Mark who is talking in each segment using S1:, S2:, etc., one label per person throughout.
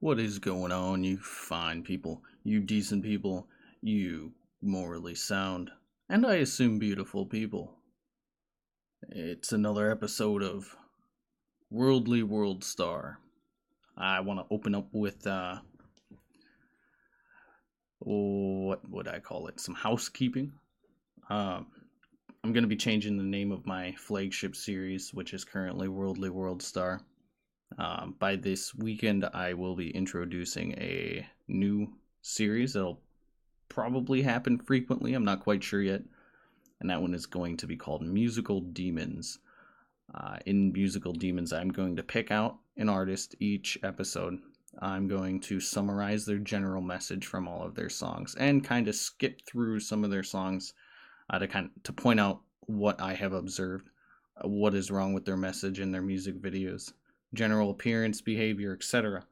S1: What is going on, you fine people, you decent people, you morally sound, and I assume beautiful people? It's another episode of Worldly World Star. I want to open up with, what would I call it? Some housekeeping. Um, I'm going to be changing the name of my flagship series, which is currently Worldly World Star. By this weekend, I will be introducing a new series that'll probably happen frequently. I'm not quite sure yet. And that one is going to be called Musical Demons. In Musical Demons, I'm going to pick out an artist each episode. I'm going to summarize their general message from all of their songs and kind of skip through some of their songs to point out what I have observed, what is wrong with their message and their music videos, general appearance, behavior, etc.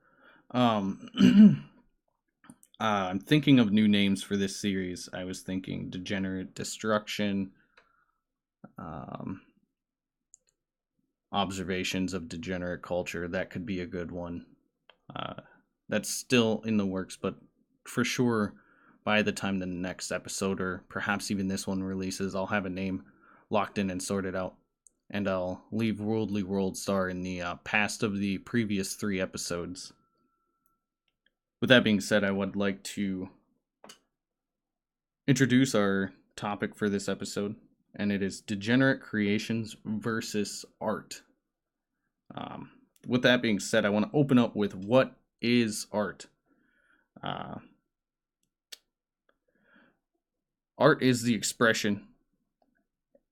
S1: I'm thinking of new names for this series. I was thinking Degenerate, Destruction, um, Observations of Degenerate Culture. That could be a good one. That's still in the works, but for sure, by the time the next episode, or perhaps even this one releases, I'll have a name locked in and sorted out. And I'll leave Worldly World Star in the past of the previous 3 episodes. With that being said, I would like to introduce our topic for this episode, and it is degenerate creations versus art. With that being said, I want to open up with what is art. Art is the expression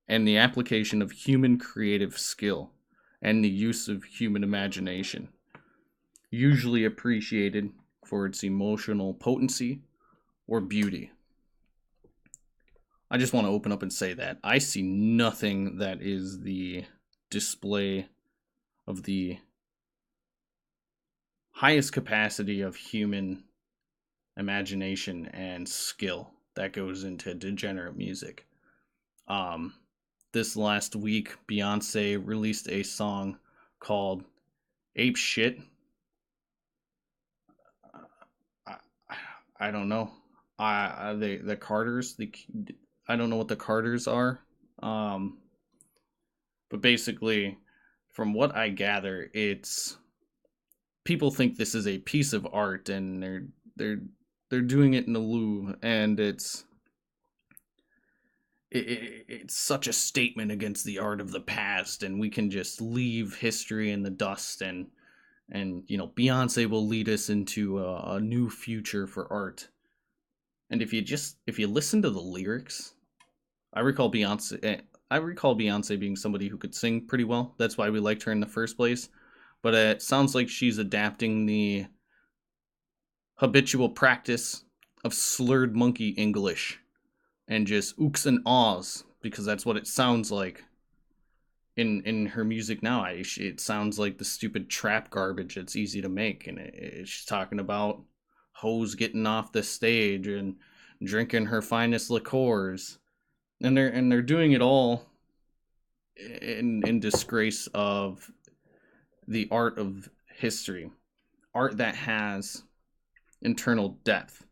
S1: and the application of human creative skill and the use of human imagination, usually appreciated for its emotional potency or beauty. I just want to open up and say that I see nothing that is the display of the highest capacity of human imagination and skill that goes into degenerate music. This last week, Beyonce released a song called Ape Shit. I don't know. The Carters, I don't know what the Carters are. But basically, from what I gather, it's people think this is a piece of art, and they're doing it in the Louvre, and it's such a statement against the art of the past, and we can just leave history in the dust, and Beyonce will lead us into a new future for art. And if you listen to the lyrics, I recall Beyonce being somebody who could sing pretty well. That's why we liked her in the first place. But it sounds like she's adapting the habitual practice of slurred monkey English and just ooks and ahs, because that's what it sounds like in her music now. It sounds like the stupid trap garbage that's easy to make, and she's talking about hoes getting off the stage and drinking her finest liqueurs, and they're doing it all in disgrace of the art of history, art that has internal depth.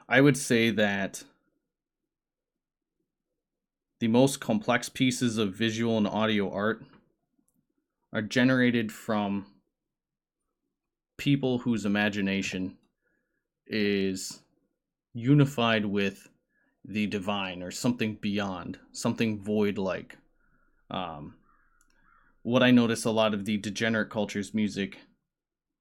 S1: I would say that the most complex pieces of visual and audio art are generated from people whose imagination is unified with the divine or something beyond, something void-like. What I notice a lot of the degenerate culture's music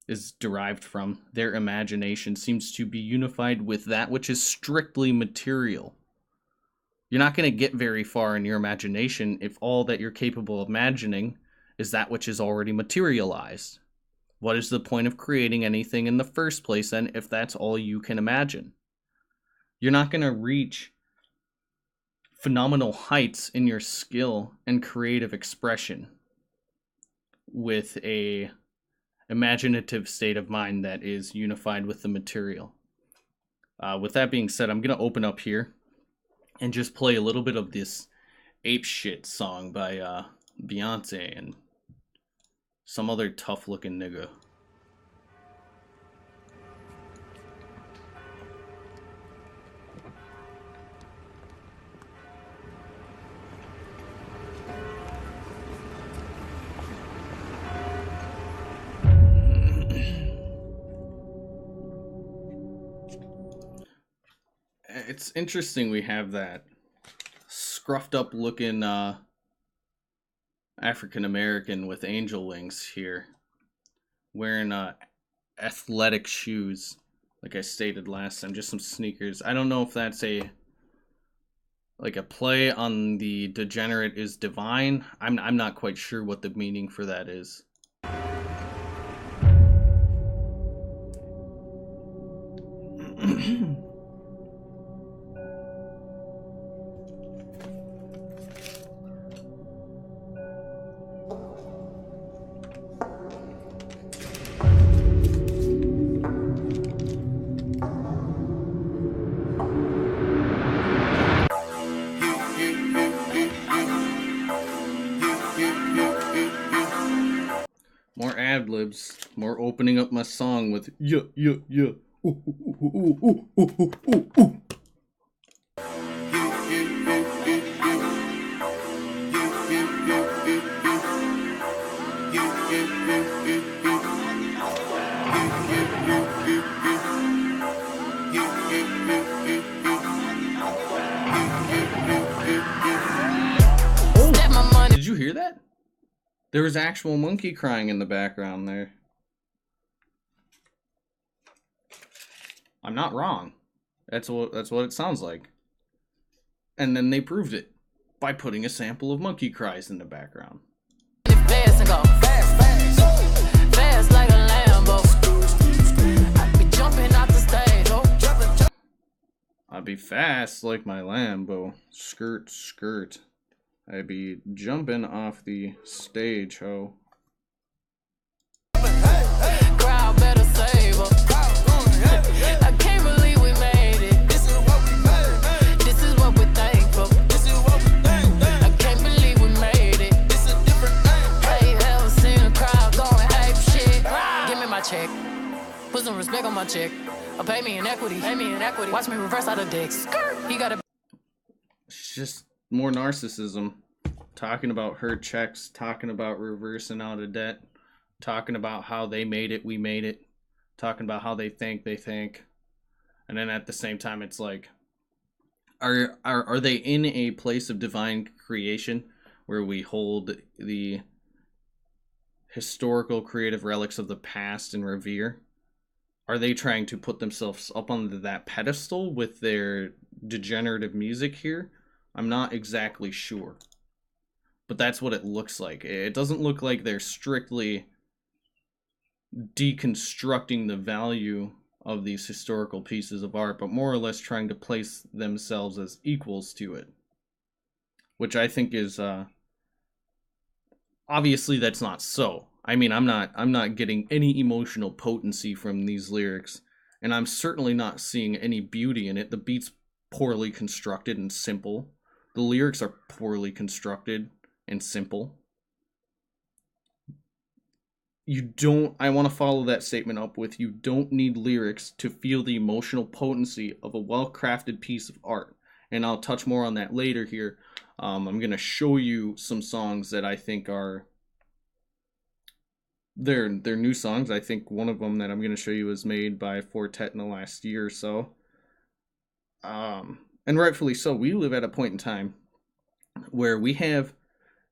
S1: is derived from, their imagination seems to be unified with that which is strictly material. You're not going to get very far in your imagination if all that you're capable of imagining is that which is already materialized. What is the point of creating anything in the first place then if that's all you can imagine? You're not going to reach phenomenal heights in your skill and creative expression with a imaginative state of mind that is unified with the material. With that being said, I'm going to open up here and just play a little bit of this Ape Shit song by Beyonce and some other tough looking nigga. It's interesting we have that scruffed up looking African American with angel wings here, wearing athletic shoes, like I stated last time, just some sneakers. I don't know if that's a play on the Degenerate is divine. I'm not quite sure what the meaning for that is. More ad libs, more opening up my song with yeah, yeah, yeah. Ooh, ooh, ooh, ooh, ooh, ooh, ooh, ooh. Did you hear that? There was actual monkey crying in the background there. I'm not wrong. That's what it sounds like. And then they proved it by putting a sample of monkey cries in the background. Fast and go fast, fast like a Lambo. I be jumping out the stage, I be fast like my Lambo. Skirt, skirt. I be jumping off the stage, ho. Crowd better save her. I can't believe we made it. This is what we made. This is what we're thankful. This is what we thankful. I can't believe we made it. This is a different thing. I ain't ever seen a crowd going ape shit. Give me my check. Put some respect on my check. Or pay me in equity. Pay me in equity. Watch me reverse out of dicks. He got a. It's just more narcissism, talking about her checks, talking about reversing out of debt, talking about how they made it, we made it, talking about how they think, and then at the same time it's like, are they in a place of divine creation where we hold the historical creative relics of the past in revere? Are they trying to put themselves up on that pedestal with their degenerative music here? I'm not exactly sure. But that's what it looks like. It doesn't look like they're strictly deconstructing the value of these historical pieces of art, but more or less trying to place themselves as equals to it. Which I think is obviously that's not so. I mean, I'm not getting any emotional potency from these lyrics, and I'm certainly not seeing any beauty in it. The beat's poorly constructed and simple. The lyrics are poorly constructed and simple. I want to follow that statement up with, you don't need lyrics to feel the emotional potency of a well-crafted piece of art. And I'll touch more on that later here. I'm going to show you some songs that I think are they're new songs. I think one of them that I'm going to show you was made by Fortet in the last year or so. And rightfully so. We live at a point in time where we have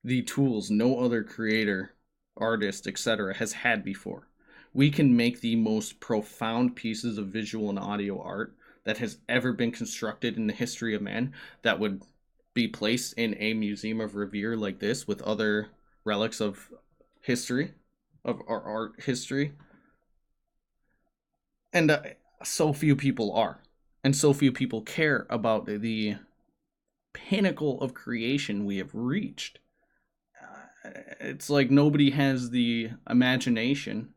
S1: the tools no other creator, artist, etc. has had before. We can make the most profound pieces of visual and audio art that has ever been constructed in the history of man that would be placed in a museum of revere like this with other relics of history, of our art history. And so few people are. And so few people care about the pinnacle of creation we have reached. It's like nobody has the imagination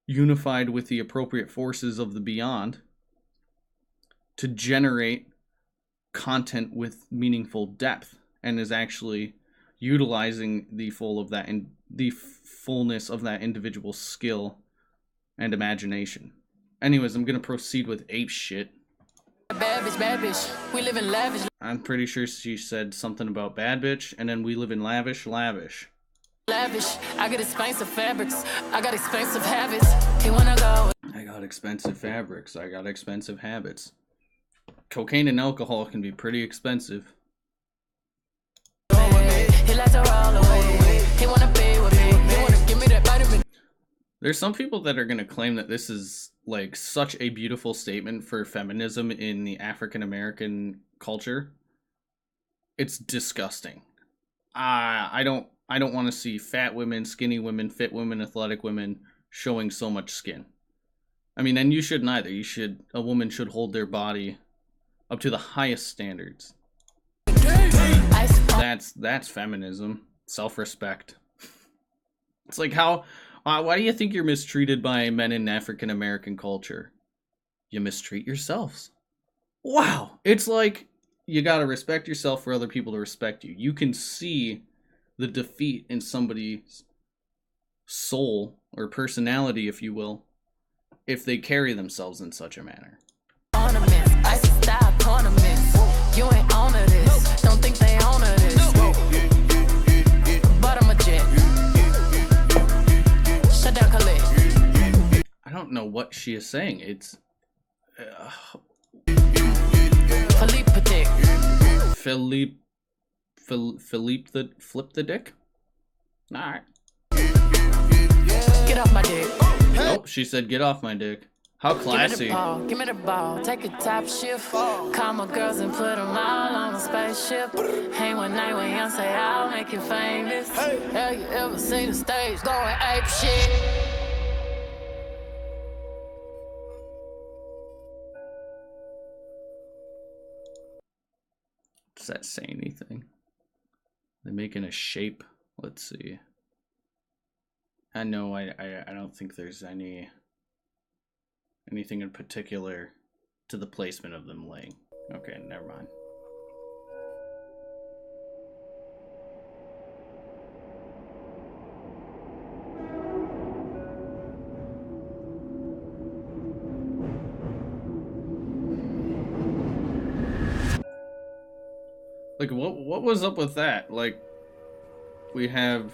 S1: unified with the appropriate forces of the beyond to generate content with meaningful depth, and is actually utilizing the full of that and the fullness of that individual skill and imagination. Anyways, I'm gonna proceed with ape shit.
S2: Bad bitch, we live in lavish.
S1: I'm pretty sure she said something about bad bitch, and then we live in lavish.
S2: Lavish, I got expensive fabrics, I got expensive habits. He wanna go.
S1: I got expensive fabrics, I got expensive habits. Cocaine and alcohol can be pretty expensive.
S2: He likes to roll away. He wanna be with me. He wanna give me that vitamin.
S1: There's some people that are gonna claim that this is like such a beautiful statement for feminism in the African American culture. It's disgusting. I don't want to see fat women, skinny women, fit women, athletic women showing so much skin. I mean, and you shouldn't either. A woman should hold their body up to the highest standards. That's feminism, self-respect. It's like why do you think you're mistreated by men in African American culture? You mistreat yourselves. Wow, it's like you gotta respect yourself for other people to respect you. You can see the defeat in somebody's soul or personality, if you will, if they carry themselves in such a manner.
S2: Ornaments, I stop ornaments. You ain't on this. Don't think they own this. But I'm a jet. Shut down, Khalid.
S1: I don't know what she is saying. It's
S2: Philippe Petit.
S1: Philippe the flip the dick. All right.
S2: Get off my dick.
S1: Oh, she said get off my dick. How classy.
S2: Give me the ball, take a top shift. Call my girls and put them all on a spaceship. Hang one night when young say I'll make you famous. Have you ever seen the stage going ape shit?
S1: Does that say anything? They're making a shape. Let's see. I know I don't think there's anything in particular to the placement of them laying. Okay, never mind. Like, what was up with that? Like, we have...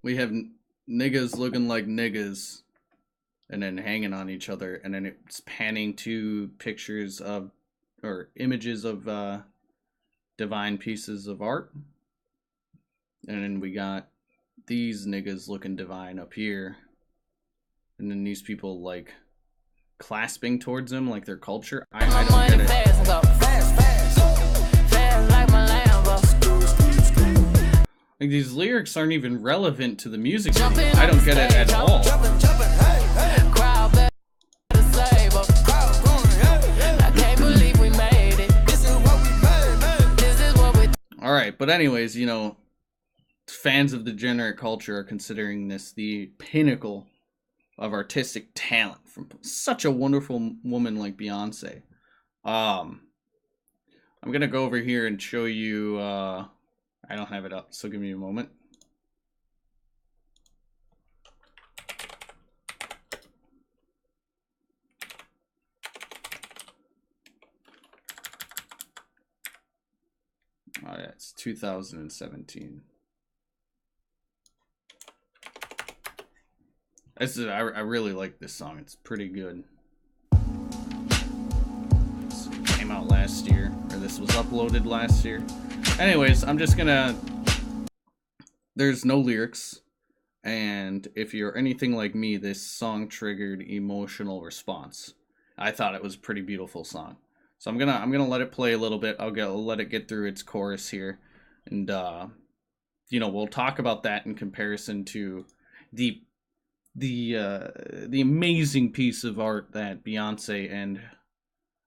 S1: We have niggas looking like niggas, and then hanging on each other, and then it's panning to pictures of, or images of, divine pieces of art. And then we got these niggas looking divine up here. And then these people, like, clasping towards them, like their culture. I don't get it. Like, these lyrics aren't even relevant to the music video. I don't get it at all. Alright, but anyways, you know, fans of Degenerate culture are considering this the pinnacle of artistic talent from such a wonderful woman like Beyonce. I'm gonna go over here and show you, I don't have it up, so give me a moment. Oh, yeah, it's 2017. I really like this song. It's pretty good. It came out last year, or this was uploaded last year. Anyways, I'm just gonna... There's no lyrics, and if you're anything like me, this song triggered emotional response. I thought it was a pretty beautiful song. So I'm gonna let it play a little bit. I'll let it get through its chorus here, and you know, we'll talk about that in comparison to the amazing piece of art that Beyonce and,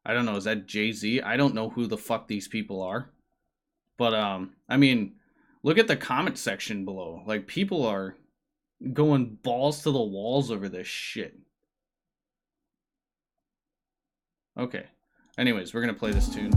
S1: I don't know, is that Jay-Z? I don't know who the fuck these people are. But I mean, look at the comment section below. Like, people are going balls to the walls over this shit. Okay. Anyways, we're gonna play this tune.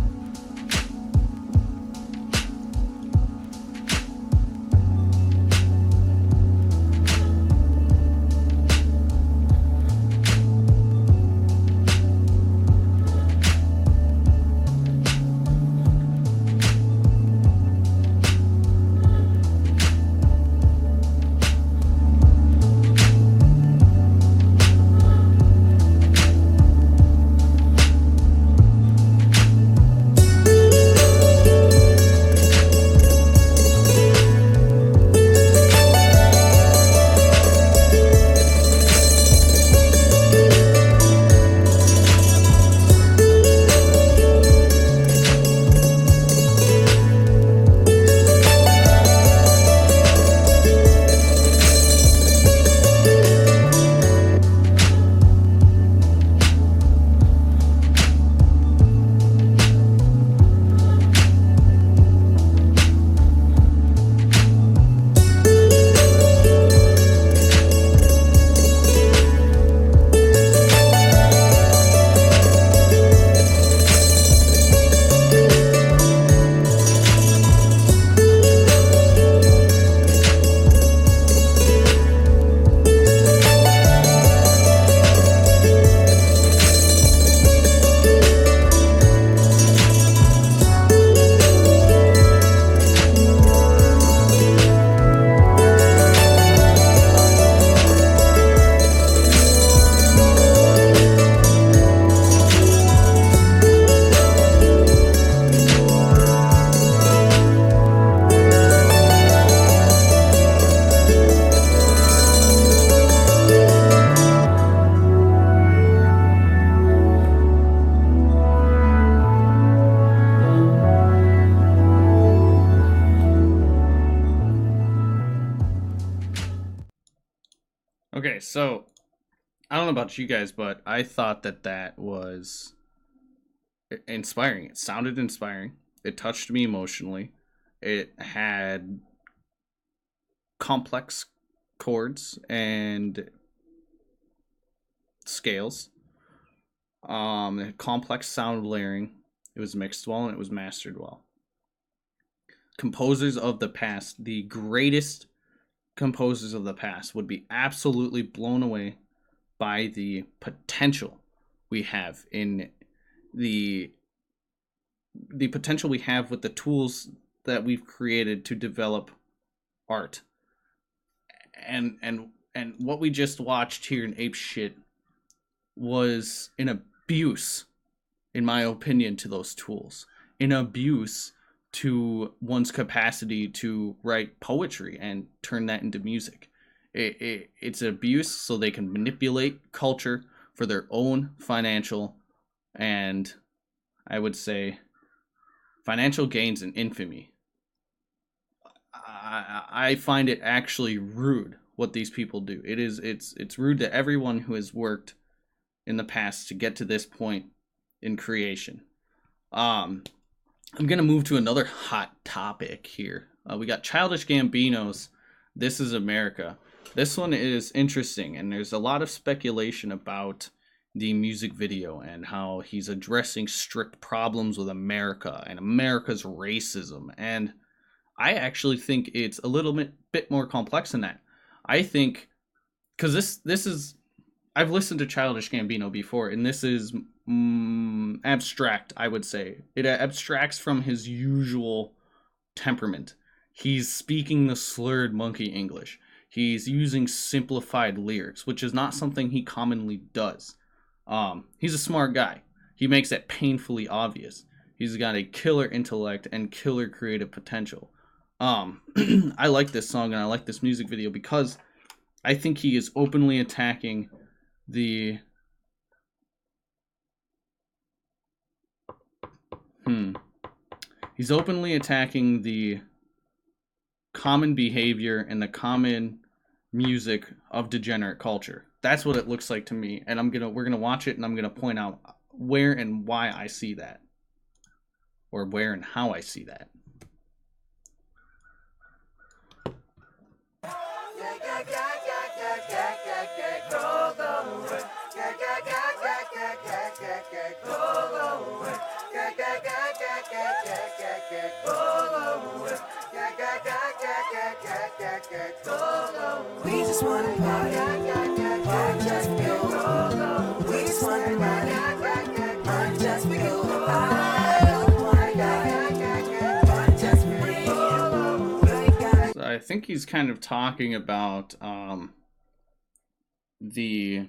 S1: Okay, so I don't know about you guys, but I thought that was inspiring. It sounded inspiring. It touched me emotionally. It had complex chords and scales. It had complex sound layering. It was mixed well and it was mastered well. Composers of the past, the greatest composers of the past, would be absolutely blown away by the potential we have in the potential we have with the tools that we've created to develop art. And what we just watched here in Ape Shit was an abuse, in my opinion, to those tools. An abuse to one's capacity to write poetry and turn that into music. It's an abuse so they can manipulate culture for their own financial and, I would say, financial gains and infamy. I find it actually rude what these people do. It's rude to everyone who has worked in the past to get to this point in creation. I'm gonna move to another hot topic here. We got Childish Gambino's "This Is America." This one is interesting, and there's a lot of speculation about the music video and how he's addressing strict problems with America and America's racism. And I actually think it's a little bit more complex than that. I think because this is I've listened to Childish Gambino before, and this is abstract. I would say it abstracts from his usual temperament. He's speaking the slurred monkey English. He's using simplified lyrics, which is not something he commonly does. He's a smart guy. He makes that painfully obvious. He's got a killer intellect and killer creative potential. I like this song and I like this music video because I think he is openly attacking the he's openly attacking the common behavior and the common music of degenerate culture. That's what it looks like to me, and we're gonna watch it and I'm gonna point out where and why I see that, or where and how I see that.
S2: We just wanna party, party just for you. We just wanna party, party just for you.
S1: So I think he's kind of talking about the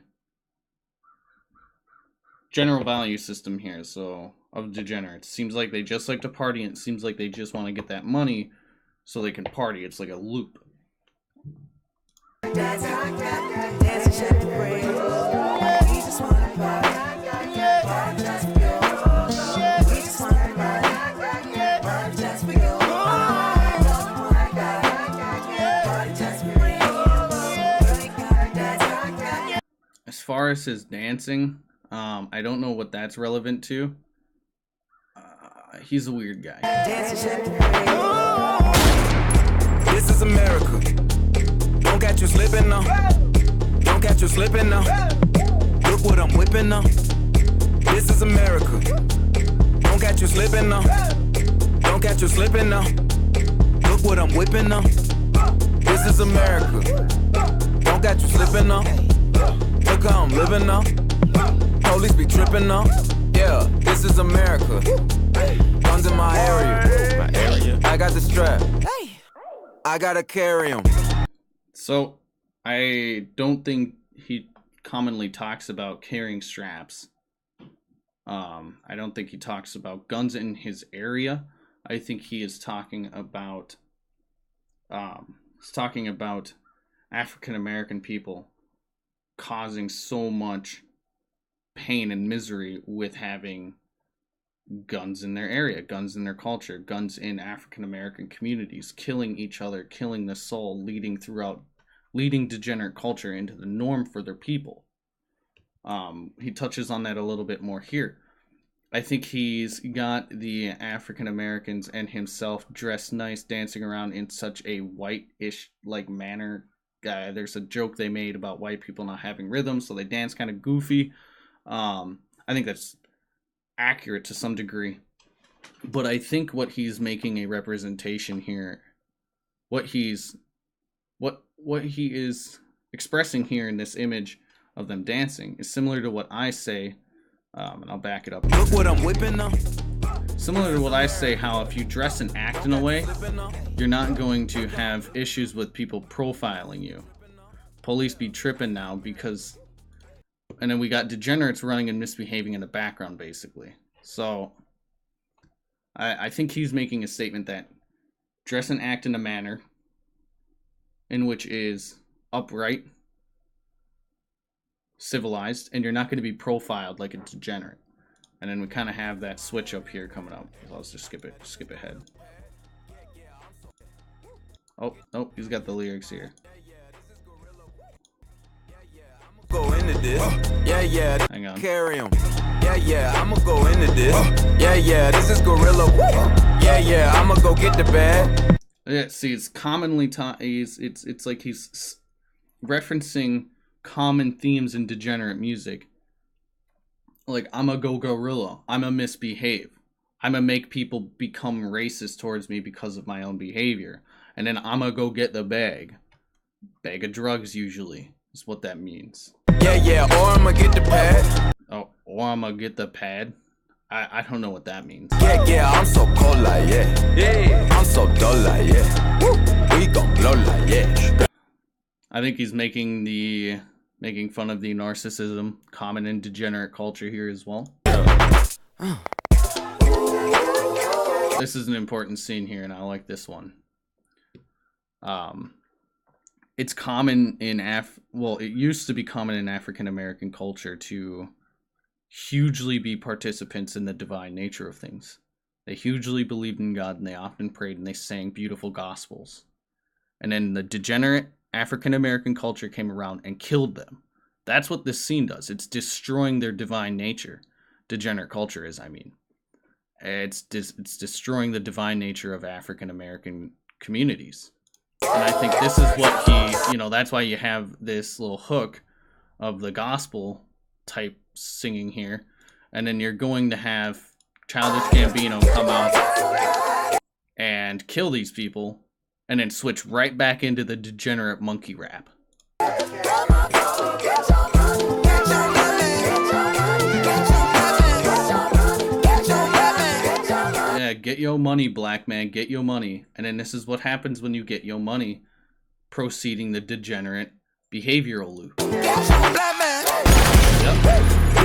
S1: general value system here, so of degenerates. Seems like they just like to party, and it seems like they just want to get that money so they can party. It's like a loop. As far as his dancing, I don't know what that's relevant to. He's a weird guy.
S3: This is America. Don't catch you slipping now. Don't catch you slipping now. Look what I'm whipping now. This is America. Don't catch you slipping now. Don't catch you slipping now. Look what I'm whipping now. This is America. Don't catch you slipping now. Look how I'm living now. Police be tripping now. Yeah, this is America. Guns in my area. My area. I got the strap. I gotta carry him.
S1: So, I don't think he commonly talks about carrying straps. I don't think he talks about guns in his area. I think he is talking about African American people causing so much pain and misery with having guns in their area, guns in their culture, guns in African American communities, killing each other, killing the soul, leading degenerate culture into the norm for their people. He touches on that a little bit more here. I think he's got the African Americans and himself dressed nice, dancing around in such a white-ish like manner. There's a joke they made about white people not having rhythm, so they dance kind of goofy. I think that's accurate to some degree, but I think what he's making a representation here, what he is expressing here in this image of them dancing is similar to what I say, and I'll back it up.
S3: Look what I'm whipping now.
S1: Similar to what I say, how if you dress and act in a way, you're not going to have issues with people profiling you. Police be tripping now because, and then we got degenerates running and misbehaving in the background, basically. So, I think he's making a statement that dress and act in a manner in which is upright, civilized, and you're not going to be profiled like a degenerate. And then we kind of have that switch up here coming up. So let's just skip ahead. Oh, nope, he's got the lyrics here.
S3: Go into this. Yeah.
S1: Hang on.
S3: Carry him. Yeah, I'ma go into this. Yeah, this is Gorilla. Yeah, I'ma go get the bag.
S1: Yeah, see, it's commonly it's like he's referencing common themes in degenerate music. Like, I'ma go gorilla. I'ma misbehave. I'ma make people become racist towards me because of my own behavior. And then I'ma go get the bag. Bag of drugs, usually, is what that means.
S3: Yeah, or I'ma get the pad.
S1: Oh, or I'ma get the pad? I don't know what that means.
S3: Yeah, I'm so cold like yeah. I'm so dull like yeah. Woo. We gon' blow like yeah.
S1: I think he's making fun of the narcissism common in degenerate culture here as well. This is an important scene here, and I like this one. It's common in it used to be common in African American culture to hugely be participants in the divine nature of things. They hugely believed in God, and they often prayed, and they sang beautiful gospels. And then the degenerate African American culture came around and killed them. That's what this scene does. It's destroying their divine nature. Degenerate culture is, I mean. It's destroying the divine nature of African American communities. And I think this is what that's why you have this little hook of the gospel type singing here. And then you're going to have Childish Gambino come out and kill these people, and then switch right back into the degenerate monkey rap. Yeah, get your money, black man, get your money. And then this is what happens when you get your money, proceeding the degenerate behavioral loop. Yep.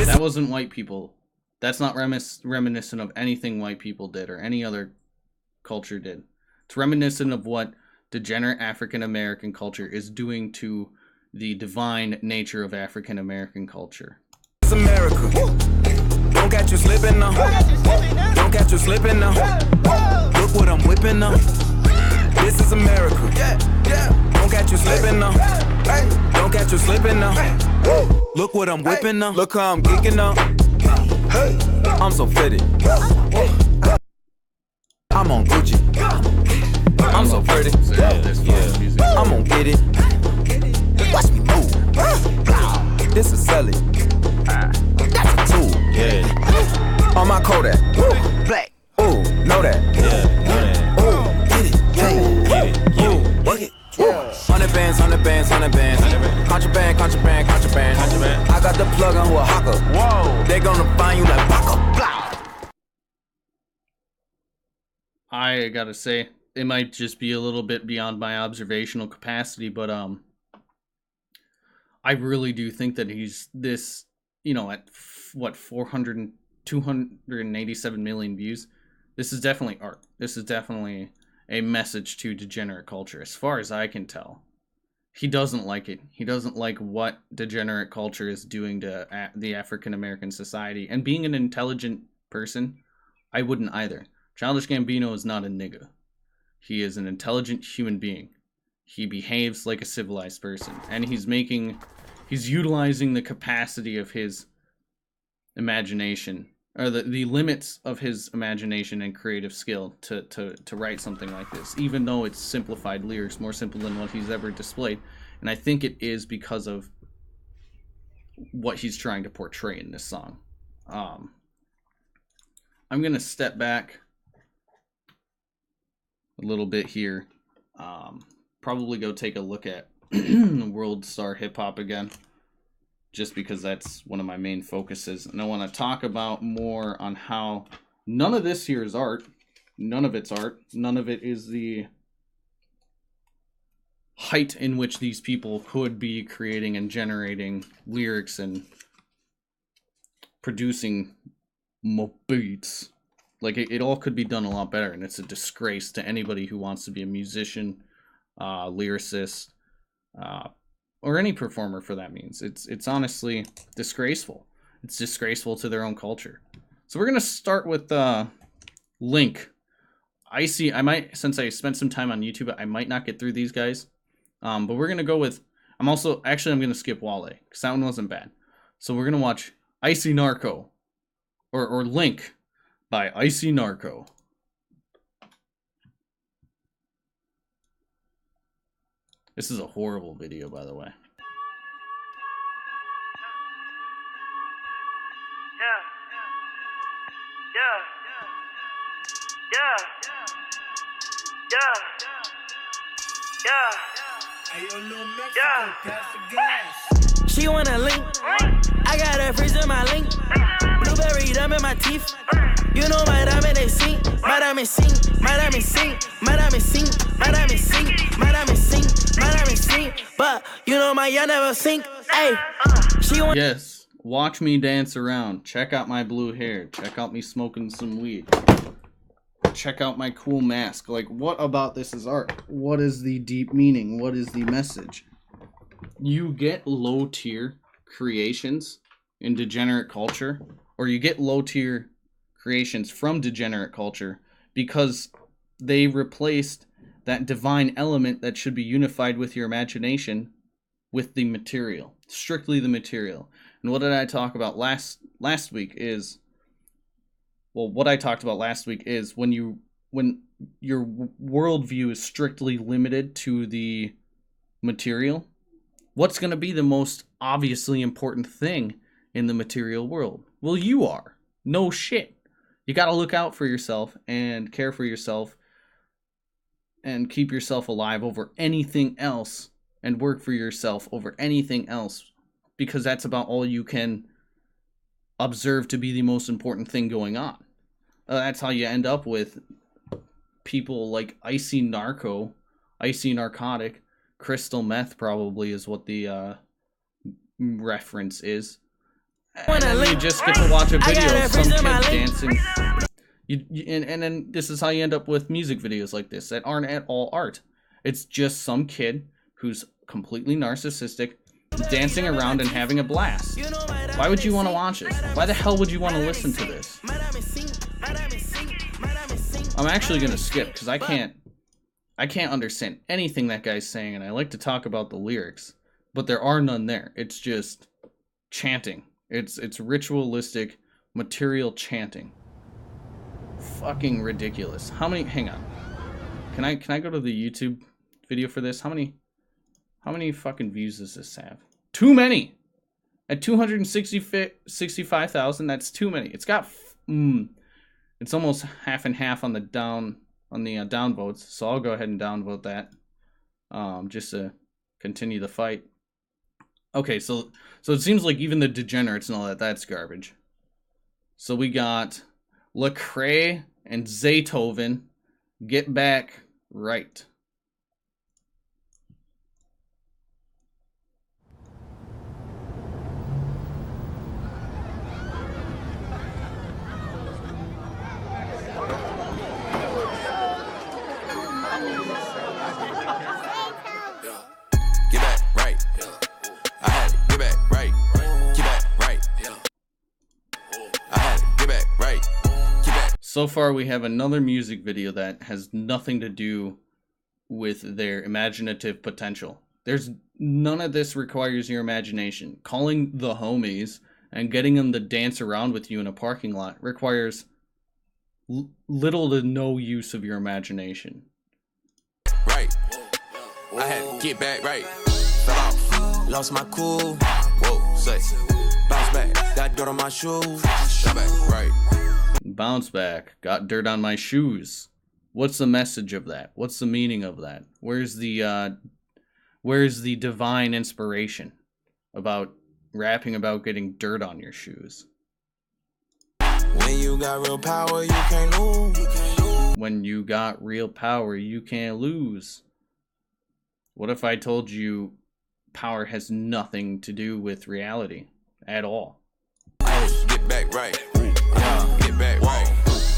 S1: That wasn't white people. That's not reminiscent of anything white people did or any other culture did. It's reminiscent of what degenerate African American culture is doing to the divine nature of African American culture.
S3: It's America. Don't catch you slipping now. Don't catch you slipping now. Look what I'm whipping now. This is America. Don't catch you slipping now. Don't catch you slipping now. Look what I'm whipping now. Look how I'm geeking now. I'm so fitted. I'm on Gucci. I'm so pretty. I'm gonna get it. Watch me move. This is selling. That's a tool. Yeah. On my Kodak. Black. Ooh, know that. Yeah. Ooh, get it. Get it. Ooh, work it. 100 bands, 100 bands, 100 bands. Contraband, contraband, contraband. I got the plug on who a hawker. Whoa. They gonna find you like Baka.
S1: I gotta say, it might just be a little bit beyond my observational capacity, but I really do think that he's this, at what 287 million views. This is definitely art. This is definitely a message to degenerate culture, as far as I can tell. He doesn't like it. He doesn't like what degenerate culture is doing to the African American society. And being an intelligent person, I wouldn't either. Childish Gambino is not a nigga. He is an intelligent human being. He behaves like a civilized person. And he's utilizing the capacity of his imagination, or the limits of his imagination and creative skill to write something like this, even though it's simplified lyrics, more simple than what he's ever displayed. And I think it is because of what he's trying to portray in this song. I'm going to step back a little bit here. Probably go take a look at World Star Hip Hop again, just because that's one of my main focuses. And I want to talk about more on how none of this here is art. None of it's art. None of it is the height in which these people could be creating and generating lyrics and producing beats. Like, it all could be done a lot better, and it's a disgrace to anybody who wants to be a musician, lyricist, or any performer for that means. It's honestly disgraceful. It's disgraceful to their own culture. So we're gonna start with Link. Since I spent some time on YouTube, I might not get through these guys. But we're gonna go with. I'm gonna skip Wale because that one wasn't bad. So we're gonna watch Icy Narco, or Link by Icy Narco. This is a horrible video, by the way.
S4: She wanna link. I got a freeze in my link. Blueberry dumb in my teeth. You know my diamond they sink. My diamond sink. My diamond sink. My diamond sink. My diamond sink. My diamond sink. My diamond sink. But you know my y'all never sink. Hey.
S1: Yes. Watch me dance around. Check out my blue hair. Check out me smoking some weed. Check out my cool mask. Like, what about this is art? What is the deep meaning? What is the message? You get low tier creations in degenerate culture, or you get low tier creations from degenerate culture because they replaced that divine element that should be unified with your imagination with the material, strictly the material. And what did I talk about last week is, well, what I talked about last week is when your worldview is strictly limited to the material, what's going to be the most obviously important thing in the material world? Well, you are. No shit. You got to look out for yourself and care for yourself and keep yourself alive over anything else, and work for yourself over anything else, because that's about all you can observe to be the most important thing going on. That's how you end up with people like icy narcotic, crystal meth probably is what the reference is. And then you just get to watch a video of some kid dancing. And then this is how you end up with music videos like this that aren't at all art. It's just some kid who's completely narcissistic, dancing around and having a blast. Why would you want to watch this? Why the hell would you want to listen to this? I'm actually going to skip because I can't understand anything that guy's saying, and I like to talk about the lyrics, but there are none there. It's just chanting. It's ritualistic material chanting. Fucking ridiculous. How many? Hang on. Can I go to the YouTube video for this? How many fucking views does this have? Too many. At 265,000, that's too many. It's got it's almost half and half on the downvotes. So I'll go ahead and downvote that. Just to continue the fight. Okay, so it seems like even the degenerates and all that's garbage. So we got Lecrae and Zaytoven, get back right. So far, we have another music video that has nothing to do with their imaginative potential. There's none of this requires your imagination. Calling the homies and getting them to dance around with you in a parking lot requires little to no use of your imagination.
S3: Right. I had to get back right. Fell off. Lost my cool. Whoa, say. Bounce back. Got dirt on my shoes. Got back right.
S1: Bounce back. Got dirt on my shoes. What's the message of that? What's the meaning of that? Where's the divine inspiration about rapping about getting dirt on your shoes?
S3: When you got real power, you can't lose.
S1: When you got real power, you can't lose. What if I told you power has nothing to do with reality at all?
S3: Get back right. Get back right.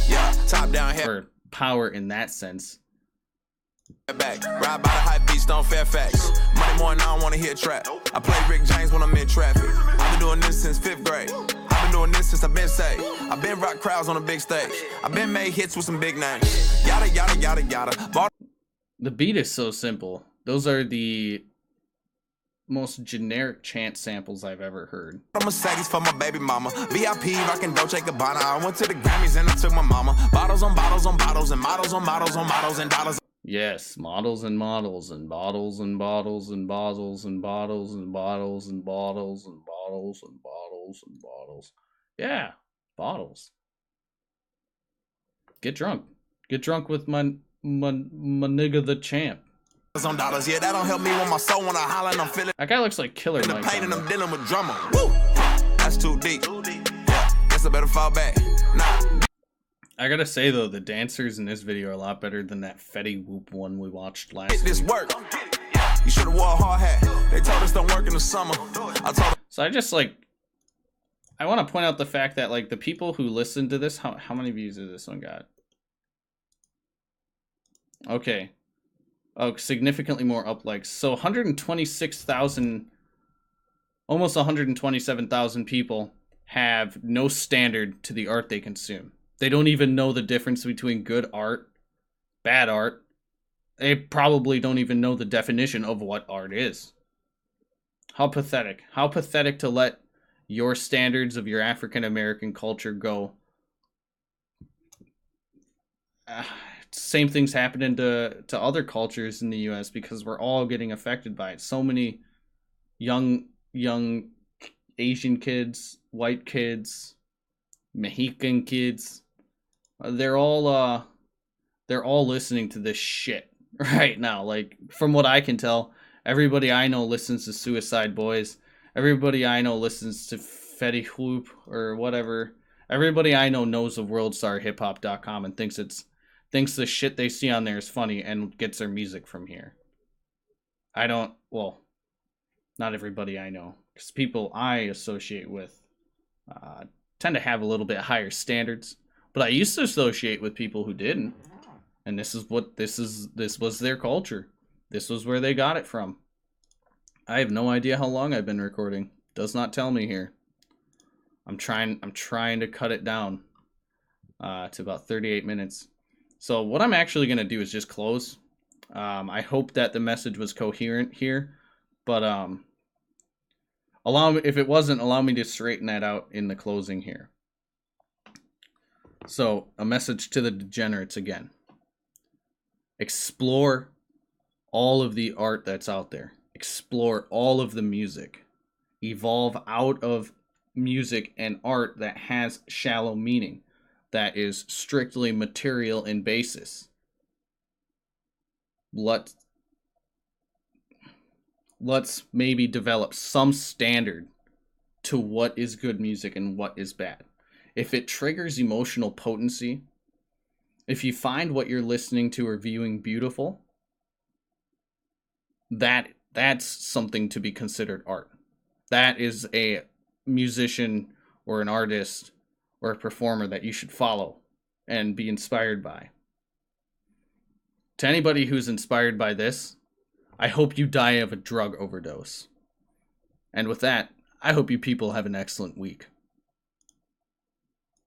S3: Yeah, top down head.
S1: Or power in that sense.
S3: Back. Ride by the high beach, don't Fairfax. Money more than I don't want to hear trap. I play Rick James when I'm in traffic. I've been doing this since 5th grade. I've been doing this since I've been saved. I've been rock crowds on a big stage. I've been made hits with some big names. Yada, yada, yada, yada.
S1: The beat is so simple. Those are the most generic chant samples I've ever heard.
S3: I'm Mercedes for my baby mama. VIP rockin' Dolce Gabbana. I went to the Grammys and I took my mama. Bottles on bottles on bottles and models on models on models and dollars.
S1: Yes, models and models and bottles and bottles and bottles and bottles and bottles and bottles and bottles and bottles and bottles. Yeah, bottles. Get drunk. Get drunk with my nigga the champ.
S3: On dollars, yeah, that don't help me when my soul when I holler and I'm feeling.
S1: That guy looks like Killer
S3: the
S1: Mike.
S3: pain and I'm dealing with drama. Woo! That's too deep. Yeah, guess I better fall back. Nah.
S1: I gotta say though, the dancers in this video are a lot better than that Fetty Whoop one we watched last
S3: Get this
S1: week.
S3: work. You should have wore a hard hat. They told us don't work in the summer. I told.
S1: So I want to point out the fact that like the people who listened to this, how many views did this one got? Okay. Oh, significantly more up likes. So 126,000, almost 127,000 people have no standard to the art they consume. They don't even know the difference between good art, bad art. They probably don't even know the definition of what art is. How pathetic. How pathetic to let your standards of your African American culture go. Same things happening to other cultures in the US because we're all getting affected by it. So many young Asian kids, white kids, Mexican kids, they're all listening to this shit right now. Like, from what I can tell, everybody I know listens to Suicide Boys. Everybody I know listens to Fetty Whoop or whatever. Everybody I know knows of WorldStarHipHop.com and thinks the shit they see on there is funny and gets their music from here. I don't, well, not everybody I know, because people I associate with tend to have a little bit higher standards. But I used to associate with people who didn't, and this was their culture. This was where they got it from. I have no idea how long I've been recording. Does not tell me here. I'm trying to cut it down to about 38 minutes. So what I'm actually going to do is just close. I hope that the message was coherent here, but if it wasn't, allow me to straighten that out in the closing here. So, a message to the degenerates again. Explore all of the art that's out there. Explore all of the music. Evolve out of music and art that has shallow meaning, that is strictly material in basis. Let's maybe develop some standard to what is good music and what is bad. If it triggers emotional potency, if you find what you're listening to or viewing beautiful, that's something to be considered art. That is a musician or an artist or a performer that you should follow and be inspired by. To anybody who's inspired by this, I hope you die of a drug overdose. And with that, I hope you people have an excellent week.